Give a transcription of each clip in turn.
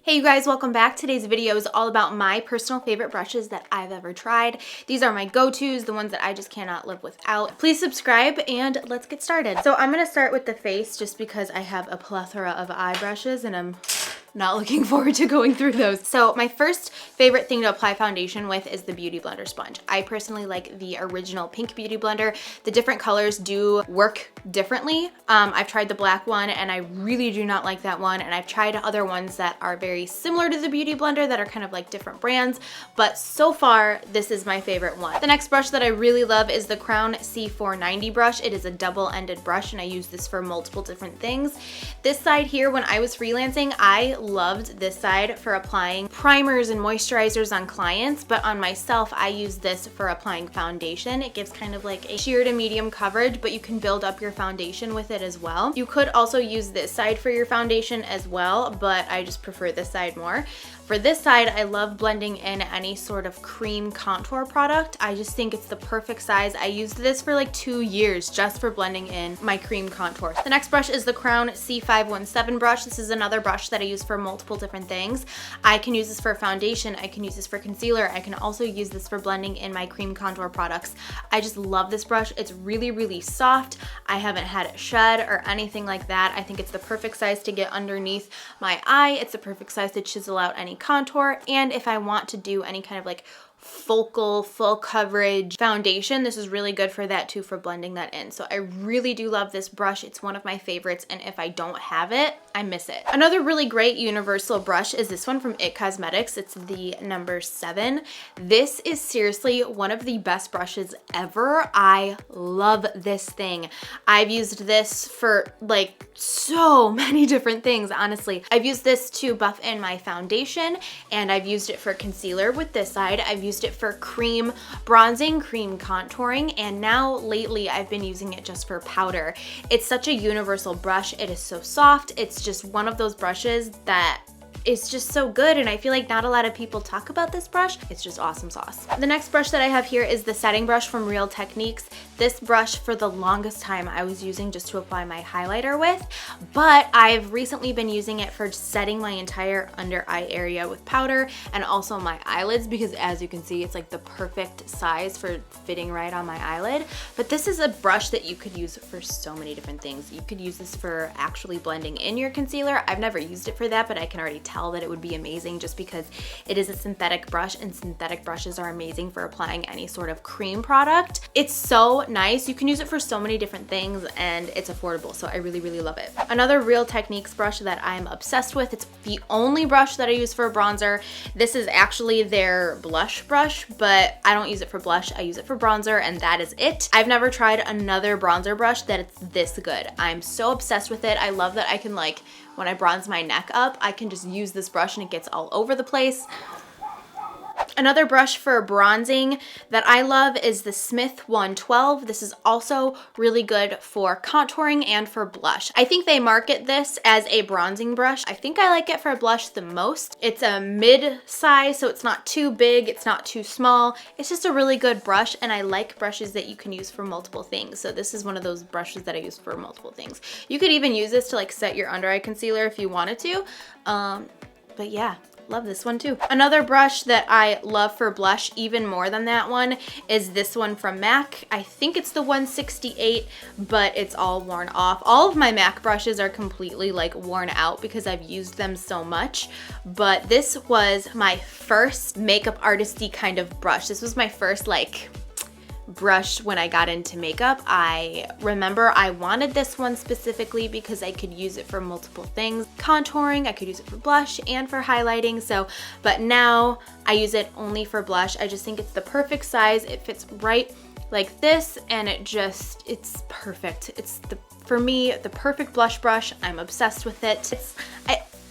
Hey you guys, welcome back. Today's video is all about my personal favorite brushes that I've ever tried. These are my go-tos, the ones that I just cannot live without. Please subscribe and let's get started. So I'm gonna start with the face just because I have a plethora of eye brushes and I'm not looking forward to going through those. So my first favorite thing to apply foundation with is the Beauty Blender sponge. I personally like the original pink Beauty Blender. The different colors do work differently. I've tried the black one and I really do not like that one. And I've tried other ones that are very similar to the Beauty Blender that are kind of like different brands. But so far, this is my favorite one. The next brush that I really love is the Crown C490 brush. It is a double-ended brush and I use this for multiple different things. This side here, when I was freelancing, I loved this side for applying primers and moisturizers on clients, but on myself, I use this for applying foundation. It gives kind of like a sheer to medium coverage, but you can build up your foundation with it as well. You could also use this side for your foundation as well, but I just prefer this side more. For this side, I love blending in any sort of cream contour product. I just think it's the perfect size. I used this for like 2 years just for blending in my cream contour. The next brush is the Crown C517 brush. This is another brush that I use for multiple different things. I can use this for foundation. I can use this for concealer. I can also use this for blending in my cream contour products. I just love this brush. It's really, really soft. I haven't had it shed or anything like that. I think it's the perfect size to get underneath my eye. It's the perfect size to chisel out any contour, and if I want to do any kind of like focal, full coverage foundation, this is really good for that too, for blending that in. So I really do love this brush. It's one of my favorites, and if I don't have it, I miss it. Another really great universal brush is this one from IT Cosmetics. It's the number 7. This is seriously one of the best brushes ever. I love this thing. I've used this for like so many different things, honestly. I've used this to buff in my foundation, and I've used it for concealer with this side. I've used it for cream bronzing, cream contouring, and now lately I've been using it just for powder. It's such a universal brush. It is so soft. It's just one of those brushes that is just so good, and I feel like not a lot of people talk about this brush. It's just awesome sauce. The next brush that I have here is the setting brush from Real Techniques. This brush, for the longest time, I was using just to apply my highlighter with, but I've recently been using it for setting my entire under eye area with powder and also my eyelids, because as you can see, it's like the perfect size for fitting right on my eyelid. But this is a brush that you could use for so many different things. You could use this for actually blending in your concealer. I've never used it for that, but I can already tell that it would be amazing just because it is a synthetic brush, and synthetic brushes are amazing for applying any sort of cream product. It's so nice. You can use it for so many different things, and it's affordable, so I really, really love it. Another Real Techniques brush that I'm obsessed with, it's the only brush that I use for bronzer. This is actually their blush brush, but I don't use it for blush. I use it for bronzer, and that is it. I've never tried another bronzer brush that it's this good. I'm so obsessed with it. I love that I can, like, when I bronze my neck up, I can just use this brush and it gets all over the place. Another brush for bronzing that I love is the Smith 112. This is also really good for contouring and for blush. I think they market this as a bronzing brush. I think I like it for blush the most. It's a mid-size, so it's not too big, it's not too small. It's just a really good brush, and I like brushes that you can use for multiple things. So this is one of those brushes that I use for multiple things. You could even use this to like set your under eye concealer if you wanted to. But yeah. Love this one too. Another brush that I love for blush even more than that one is this one from MAC. I think it's the 168, but it's all worn off. All of my MAC brushes are completely like worn out because I've used them so much, but this was my first makeup artisty kind of brush. This was my first like brush when I got into makeup. I remember I wanted this one specifically because I could use it for multiple things. Contouring, I could use it for blush and for highlighting. So, but now I use it only for blush. I just think it's the perfect size. It fits right like this, and it's perfect. It's for me, the perfect blush brush. I'm obsessed with it.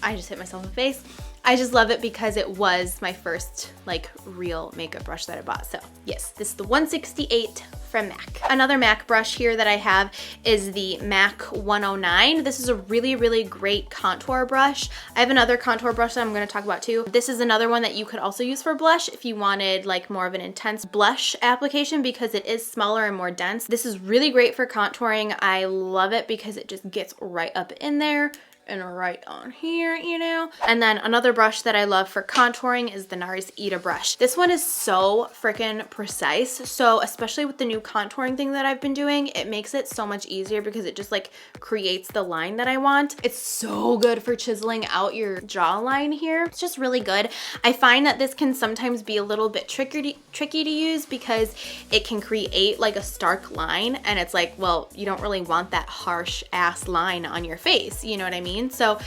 I just hit myself in the face. I just love it because it was my first like real makeup brush that I bought. So yes, this is the 168 from MAC. Another MAC brush here that I have is the MAC 109. This is a really, really great contour brush. I have another contour brush that I'm going to talk about too. This is another one that you could also use for blush if you wanted like more of an intense blush application because it is smaller and more dense. This is really great for contouring. I love it because it just gets right up in there. and right on here, you know? And then another brush that I love for contouring is the NARS Ita brush. This one is so freaking precise. So especially with the new contouring thing that I've been doing, it makes it so much easier because it just like creates the line that I want. It's so good for chiseling out your jawline here. It's just really good. I find that this can sometimes be a little bit tricky to use because it can create like a stark line, and it's like, well, you don't really want that harsh ass line on your face, you know what I mean? So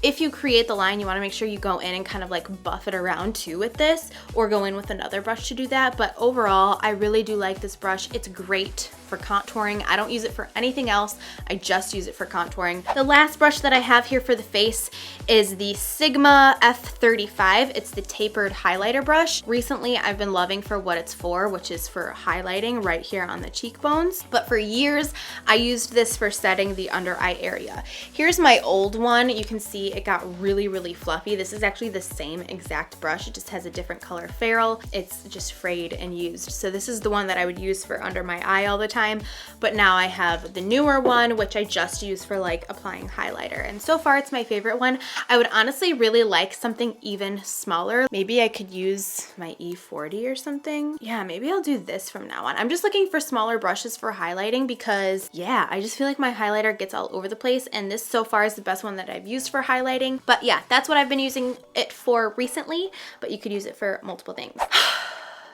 if you create the line, you want to make sure you go in and kind of like buff it around too with this, or go in with another brush to do that. But overall, I really do like this brush. It's great for contouring. I don't use it for anything else. I just use it for contouring. The last brush that I have here for the face is the Sigma F35. It's the tapered highlighter brush. Recently, I've been loving for what it's for, which is for highlighting right here on the cheekbones. But for years, I used this for setting the under eye area. Here's my old one. You can see it got really, really fluffy. This is actually the same exact brush. It just has a different color ferrule. It's just frayed and used. So this is the one that I would use for under my eye all the time. But now I have the newer one, which I just use for like applying highlighter. And so far it's my favorite one. I would honestly really like something even smaller. Maybe I could use my E40 or something. Yeah, maybe I'll do this from now on. I'm just looking for smaller brushes for highlighting because yeah, I just feel like my highlighter gets all over the place, and this so far is the best one that I've used for highlighting. But yeah, that's what I've been using it for recently, but you could use it for multiple things.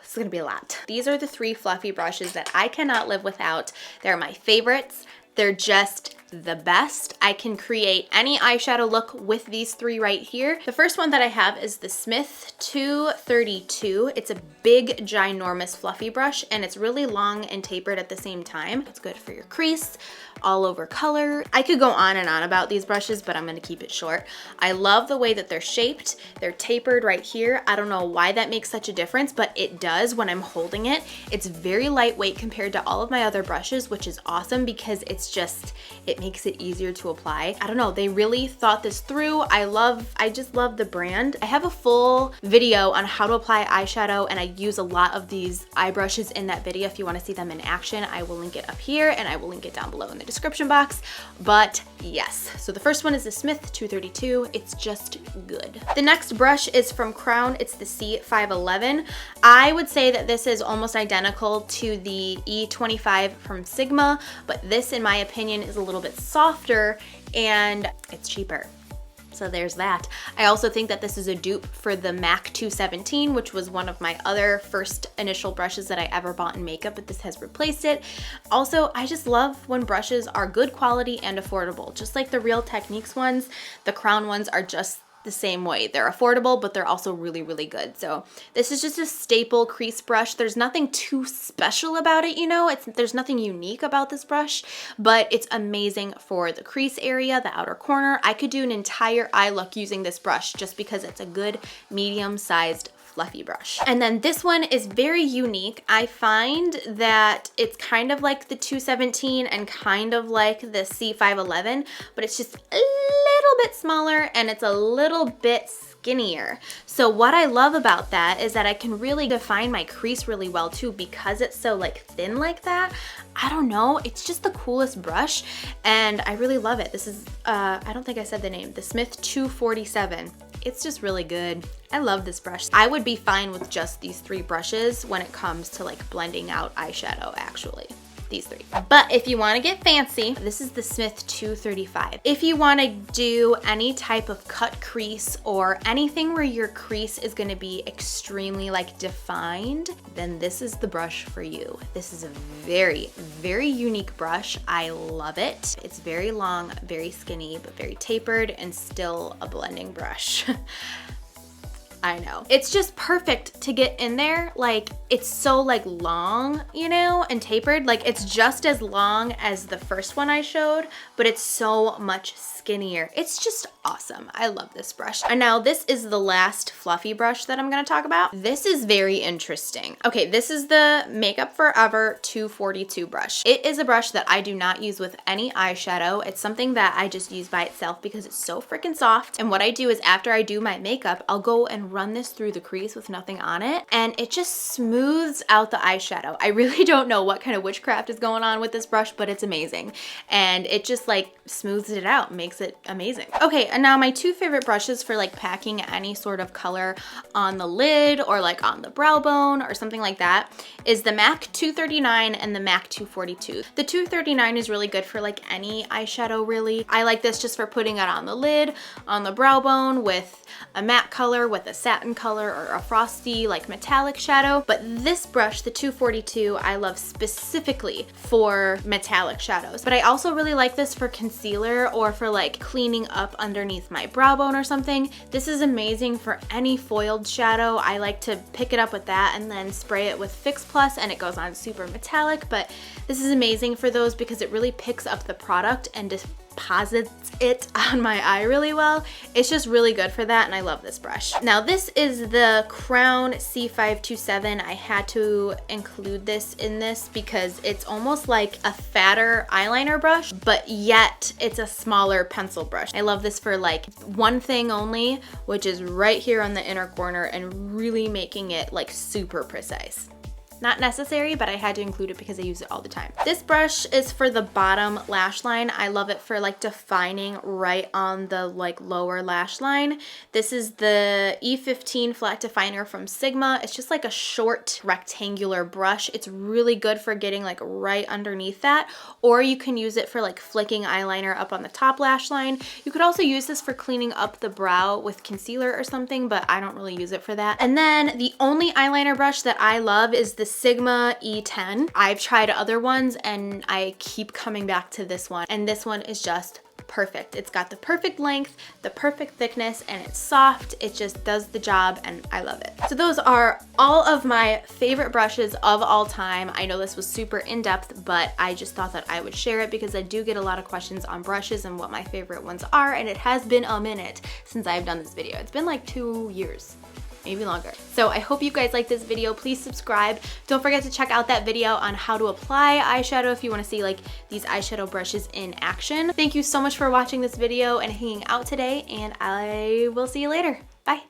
It's gonna be a lot. These are the 3 fluffy brushes that I cannot live without. They're my favorites. They're just the best. I can create any eyeshadow look with these 3 right here. The first one that I have is the Smith 232. It's a big, ginormous fluffy brush, and it's really long and tapered at the same time. It's good for your crease, all over color. I could go on and on about these brushes, but I'm gonna keep it short. I love the way that they're shaped. They're tapered right here. I don't know why that makes such a difference, but it does when I'm holding it. It's very lightweight compared to all of my other brushes, which is awesome because it makes it easier to apply. I don't know, they really thought this through. I just love the brand. I have a full video on how to apply eyeshadow, and I use a lot of these eye brushes in that video. If you want to see them in action, I will link it up here, and I will link it down below in the description box. But yes, so the first one is the Smith 232. It's just good. The next brush is from Crown. It's the C511. I would say that this is almost identical to the E25 from Sigma, but this, in my opinion, is a little bit softer and it's cheaper. So there's that. I also think that this is a dupe for the MAC 217, which was one of my other first initial brushes that I ever bought in makeup, but this has replaced it. Also, I just love when brushes are good quality and affordable. Just like the Real Techniques ones, the Crown ones are just the same way. They're affordable, but they're also really, really good. So this is just a staple crease brush. There's nothing too special about it, you know, there's nothing unique about this brush, but it's amazing for the crease area, the outer corner. I could do an entire eye look using this brush just because it's a good medium-sized fluffy brush. And then this one is very unique. I find that it's kind of like the 217 and kind of like the C511, but it's just a little bit smaller and it's a little bit skinnier. So what I love about that is that I can really define my crease really well too, because it's so like thin like that. I don't know, it's just the coolest brush and I really love it. This is, I don't think I said the name, the Smith 247. It's just really good. I love this brush. I would be fine with just these 3 brushes when it comes to like blending out eyeshadow, actually. These 3. But if you want to get fancy, this is the Smith 235. If you want to do any type of cut crease or anything where your crease is going to be extremely like defined, then this is the brush for you. This is a very, very unique brush. I love it. It's very long, very skinny, but very tapered and still a blending brush. I know. It's just perfect to get in there. Like, it's so like long, you know, and tapered. Like, it's just as long as the first one I showed, but it's so much skinnier. It's just awesome. I love this brush. And now this is the last fluffy brush that I'm gonna talk about. This is very interesting. Okay, this is the Makeup Forever 242 brush. It is a brush that I do not use with any eyeshadow. It's something that I just use by itself because it's so freaking soft. And what I do is after I do my makeup, I'll go and run this through the crease with nothing on it, and it just smooths out the eyeshadow. I really don't know what kind of witchcraft is going on with this brush, but it's amazing. And it just like smooths it out, makes it amazing. Okay, and now my two favorite brushes for like packing any sort of color on the lid or like on the brow bone or something like that is the MAC 239 and the MAC 242. The 239 is really good for like any eyeshadow really. I like this just for putting it on the lid, on the brow bone with a matte color, with a satin color, or a frosty like metallic shadow. But this brush, the 242, I love specifically for metallic shadows. But I also really like this for concealer or for like cleaning up underneath my brow bone or something. This is amazing for any foiled shadow. I like to pick it up with that and then spray it with Fix Plus and it goes on super metallic. But this is amazing for those because it really picks up the product and deposits it on my eye really well. It's just really good for that, and I love this brush. Now this is the Crown C527. I had to include this in this because it's almost like a fatter eyeliner brush, but yet it's a smaller pencil brush. I love this for like one thing only, which is right here on the inner corner, and really making it like super precise. Not necessary, but I had to include it because I use it all the time. This brush is for the bottom lash line. I love it for like defining right on the like lower lash line. This is the E15 flat definer from Sigma. It's just like a short rectangular brush. It's really good for getting like right underneath that, or you can use it for like flicking eyeliner up on the top lash line. You could also use this for cleaning up the brow with concealer or something, but I don't really use it for that. And then the only eyeliner brush that I love is the Sigma E10. I've tried other ones and I keep coming back to this one, and this one is just perfect. It's got the perfect length, the perfect thickness, and it's soft. It just does the job and I love it. So those are all of my favorite brushes of all time. I know this was super in-depth, but I just thought that I would share it because I do get a lot of questions on brushes and what my favorite ones are, and it has been a minute since I've done this video. It's been like 2 years. Maybe longer. So I hope you guys like this video. Please subscribe. Don't forget to check out that video on how to apply eyeshadow if you want to see like these eyeshadow brushes in action. Thank you so much for watching this video and hanging out today, and I will see you later. Bye.